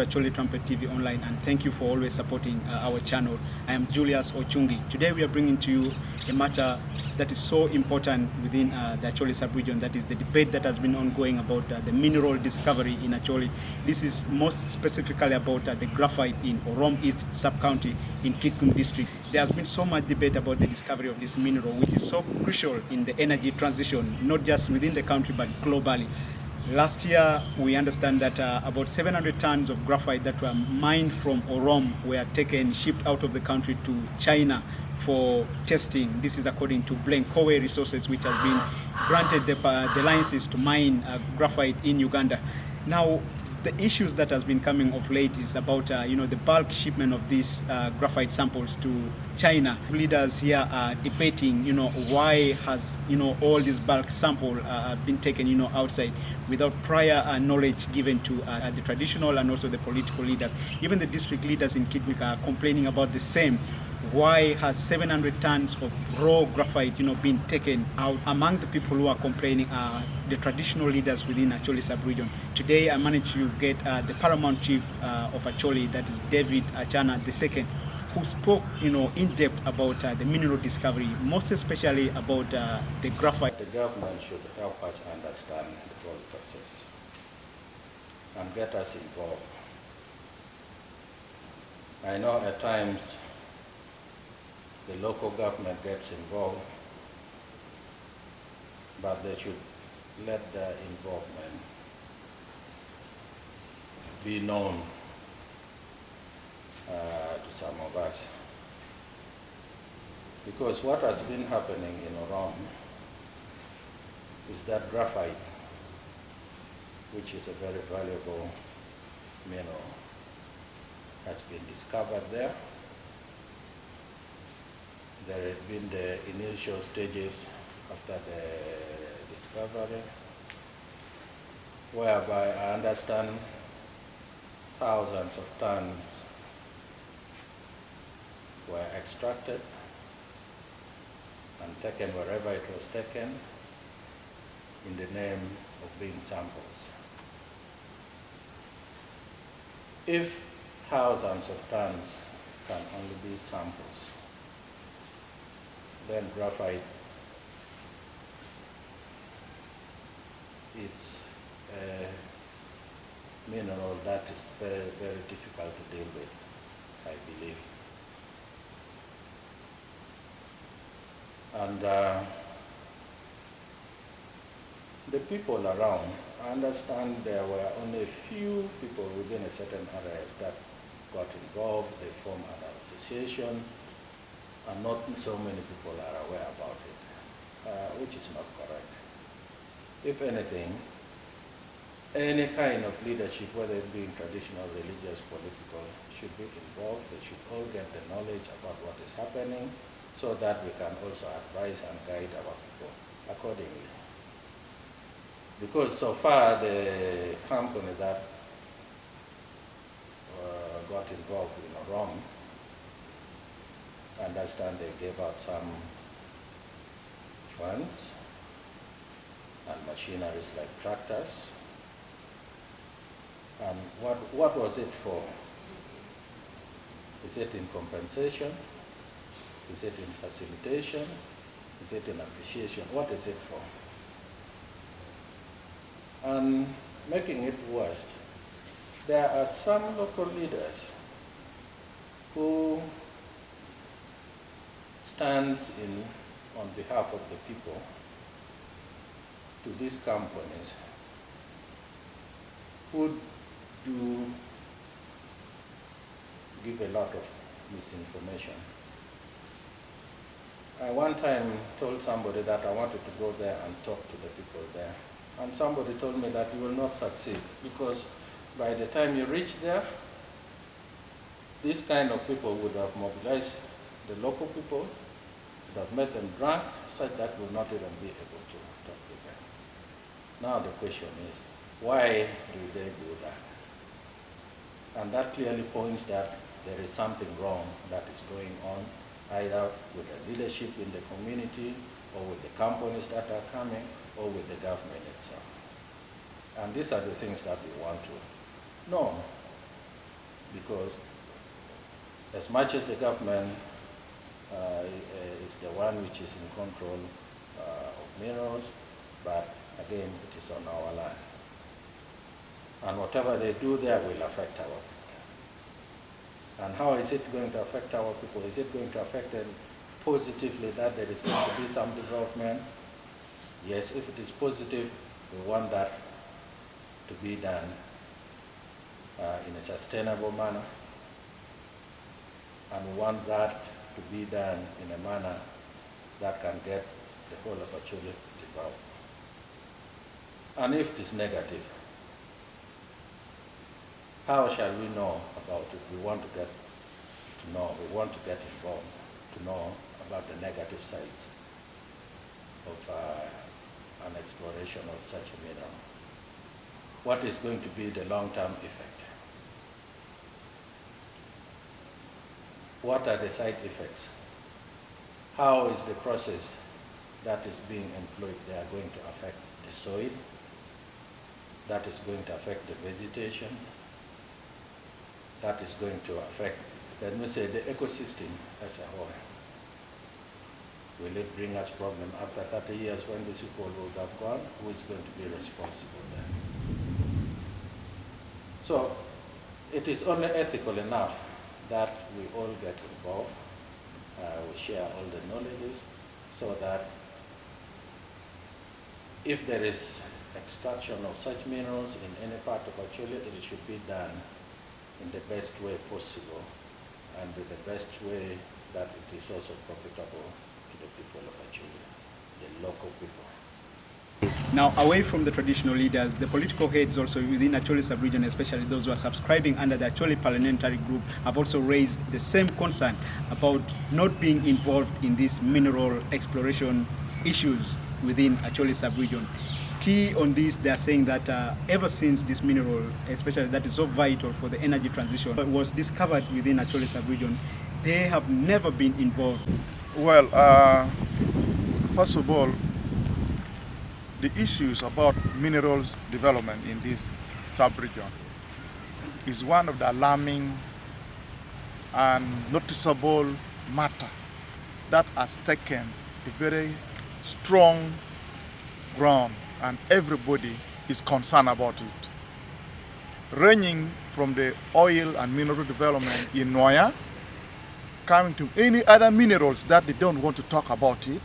Acholi Trumpet TV Online, and thank you for always supporting our channel. I am Julius Ochungi. Today we are bringing to you a matter that is so important within the Acholi Subregion. That is the debate that has been ongoing about the mineral discovery in Acholi. This is most specifically about the graphite in Orom East Sub-county in Kitgum District. There has been so much debate about the discovery of this mineral, which is so crucial in the energy transition, not just within the country but globally. Last year, we understand that about 700 tons of graphite that were mined from Orom were shipped out of the country to China for testing. This is according to Blenkowe Resources, which has been granted the licenses to mine graphite in Uganda. Now, the issues that has been coming of late is about the bulk shipment of these graphite samples to China. Leaders here are debating why has all these bulk sample been taken outside without prior knowledge given to the traditional and also the political leaders. Even the district leaders in Kitgum are complaining about the same. Why has 700 tons of raw graphite been taken out? Among the people who are complaining are the traditional leaders within Acholi Subregion. Today I managed to get the Paramount chief of Acholi, that is David Achana II, who spoke in depth about the mineral discovery, most especially about the graphite. The government should help us understand the whole process and get us involved. I know at times the local government gets involved, but they should let their involvement be known to some of us. Because what has been happening in Orom is that graphite, which is a very valuable mineral, has been discovered there. There had been the initial stages after the discovery, whereby I understand thousands of tons were extracted and taken wherever it was taken in the name of being samples. If thousands of tons can only be samples, then graphite is a mineral that is very, very difficult to deal with, I believe. And the people around, I understand there were only a few people within a certain areas that got involved. They formed an association, and not so many people are aware about it, which is not correct. If anything, any kind of leadership, whether it be traditional, religious, political, should be involved. They should all get the knowledge about what is happening so that we can also advise and guide our people accordingly. Because so far the company that got involved in Orom, I understand they gave out some funds and machineries like tractors. And what was it for? Is it in compensation? Is it in facilitation? Is it in appreciation? What is it for? And making it worse, there are some local leaders who stands on behalf of the people to these companies who do give a lot of misinformation. I one time told somebody that I wanted to go there and talk to the people there. And somebody told me that you will not succeed because by the time you reach there, this kind of people would have mobilized the local people, would have made them drunk, such that will not even be able to talk with them. Now the question is, why do they do that? And that clearly points that there is something wrong that is going on, either with the leadership in the community, or with the companies that are coming, or with the government itself. And these are the things that we want to know. because as much as the government is the one which is in control of minerals, but again, it is on our land. And whatever they do there will affect our people. And how is it going to affect our people? Is it going to affect them positively, that there is going to be some development? Yes, if it is positive, we want that to be done in a sustainable manner. And we want that to be done in a manner that can get the whole of Acholi developed. And if it is negative, how shall we know about it? We want to get to know, we want to get involved, to know about the negative sides of an exploration of such a mineral. What is going to be the long-term effect? What are the side effects? How is the process that is being employed there going to affect the soil? That is going to affect the vegetation? That is going to affect, let me say, the ecosystem as a whole. Will it bring us problem after 30 years when these people will have gone? Who is going to be responsible then? So it is only ethical enough that we all get involved, we share all the knowledges, so that if there is extraction of such minerals in any part of Acholi, it should be done in the best way possible and with the best way that it is also profitable to the people of Acholi, the local people. Now, away from the traditional leaders, the political heads also within Acholi Subregion, especially those who are subscribing under the Acholi Parliamentary Group, have also raised the same concern about not being involved in these mineral exploration issues within Acholi Subregion. Key on this, they are saying that ever since this mineral, especially that is so vital for the energy transition, was discovered within Acholi Subregion, they have never been involved. Well, first of all, the issues about minerals development in this sub-region is one of the alarming and noticeable matter that has taken a very strong ground, and everybody is concerned about it. Ranging from the oil and mineral development in Noya, coming to any other minerals that they don't want to talk about it.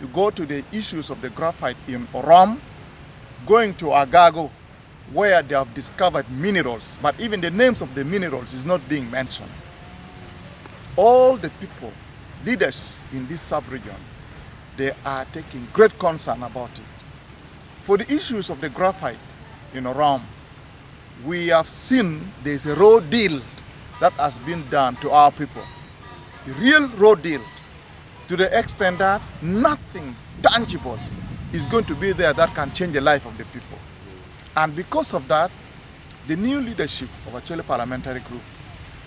You go to the issues of the graphite in Orom, going to Agago, where they have discovered minerals, but even the names of the minerals is not being mentioned. All the people, leaders in this sub-region, they are taking great concern about it. For the issues of the graphite in Orom, we have seen there's a raw deal that has been done to our people. A real raw deal, to the extent that nothing tangible is going to be there that can change the life of the people. And because of that, the new leadership of Acholi Parliamentary Group,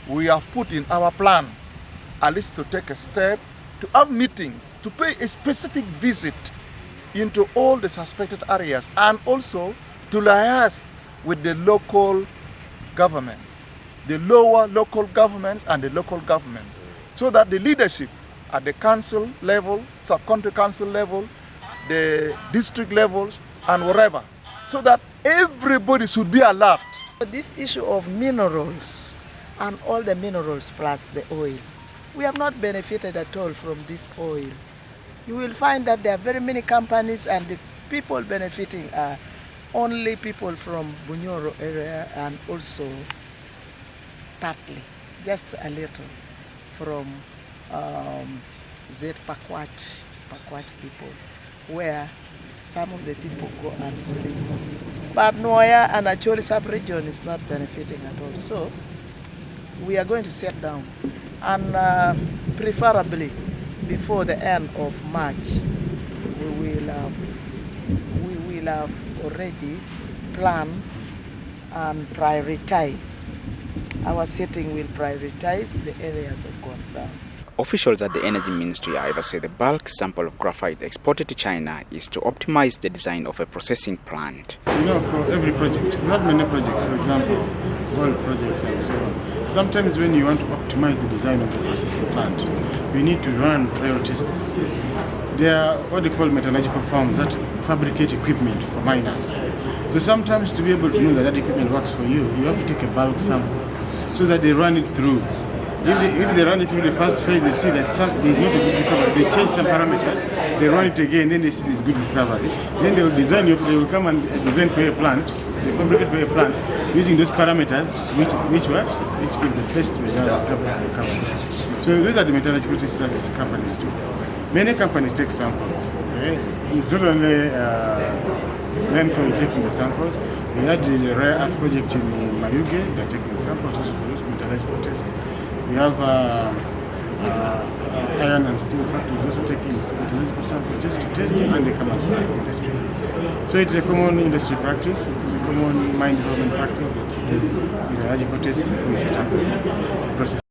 we have put in our plans at least to take a step, to have meetings, to pay a specific visit into all the suspected areas, and also to liaise with the local governments, the lower local governments and the local governments, so that the leadership at the council level, sub-county council level, the district levels, and wherever, so that everybody should be alert. This issue of minerals and all the minerals plus the oil, we have not benefited at all from this oil. You will find that there are very many companies, and the people benefiting are only people from Bunyoro area, and also partly, just a little, from Pakwach people, where some of the people go and sleep. But Noya and Acholi Subregion is not benefiting at all. So we are going to sit down, and preferably before the end of March, we will have already planned and prioritize. Our sitting will prioritize the areas of concern. Officials at the Energy Ministry, however, say the bulk sample of graphite exported to China is to optimize the design of a processing plant. You know, for every project, we have many projects. For example, oil projects and so on. Sometimes when you want to optimize the design of the processing plant, you need to run trial tests. There are what they call metallurgical firms that fabricate equipment for miners. So sometimes to be able to know that that equipment works for you, you have to take a bulk sample so that they run it through. If they run it through the first phase, they see that there's not a good recovery. They change some parameters, they run it again, then they see this good recovery. Then they will design, they will come and design for a plant, they fabricate for a plant using those parameters, which give the best results in terms of recovery. So those are the metallurgical tests that companies do. Many companies take samples. Okay? It's not only Lenco taking the samples. We had the rare earth project in Mayuge, they're taking samples also for those metallurgical tests. We have iron and steel factories also taking metallurgical samples just to test it, and they come and supply the industry. So it's a common industry practice, it's a common mine development practice that you do metallurgical tests before you set up a process.